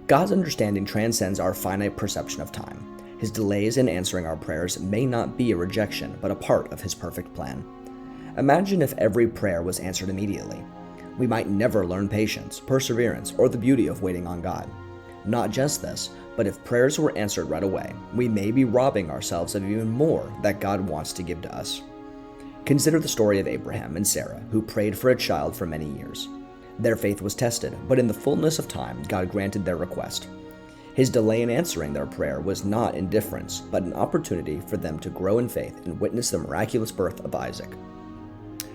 God's understanding transcends our finite perception of time. His delays in answering our prayers may not be a rejection, but a part of His perfect plan. Imagine if every prayer was answered immediately. We might never learn patience, perseverance, or the beauty of waiting on God. Not just this, but if prayers were answered right away, we may be robbing ourselves of even more that God wants to give to us. Consider the story of Abraham and Sarah, who prayed for a child for many years. Their faith was tested, but in the fullness of time, God granted their request. His delay in answering their prayer was not indifference, but an opportunity for them to grow in faith and witness the miraculous birth of Isaac.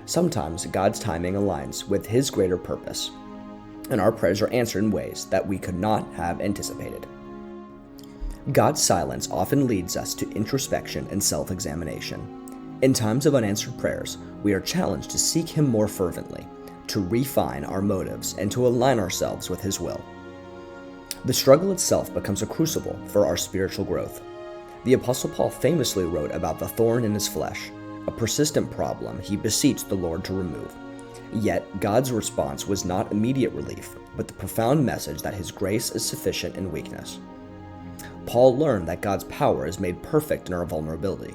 Sometimes God's timing aligns with His greater purpose, and our prayers are answered in ways that we could not have anticipated. God's silence often leads us to introspection and self-examination. In times of unanswered prayers, we are challenged to seek Him more fervently, to refine our motives, and to align ourselves with His will. The struggle itself becomes a crucible for our spiritual growth. The Apostle Paul famously wrote about the thorn in his flesh, a persistent problem he beseeched the Lord to remove. Yet, God's response was not immediate relief, but the profound message that His grace is sufficient in weakness. Paul learned that God's power is made perfect in our vulnerability.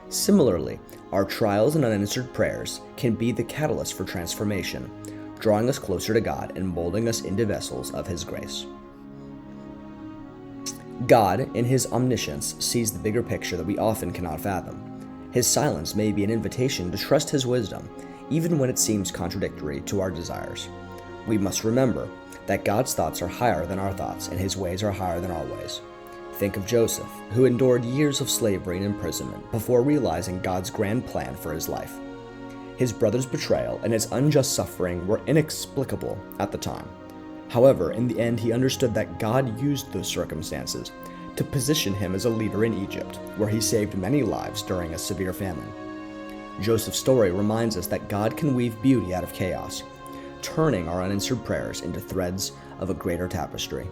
Similarly, our trials and unanswered prayers can be the catalyst for transformation, drawing us closer to God and molding us into vessels of His grace. God, in His omniscience, sees the bigger picture that we often cannot fathom. His silence may be an invitation to trust His wisdom, even when it seems contradictory to our desires. We must remember that God's thoughts are higher than our thoughts, and His ways are higher than our ways. Think of Joseph, who endured years of slavery and imprisonment before realizing God's grand plan for his life. His brother's betrayal and his unjust suffering were inexplicable at the time. However, in the end, he understood that God used those circumstances to position him as a leader in Egypt, where he saved many lives during a severe famine. Joseph's story reminds us that God can weave beauty out of chaos, turning our unanswered prayers into threads of a greater tapestry.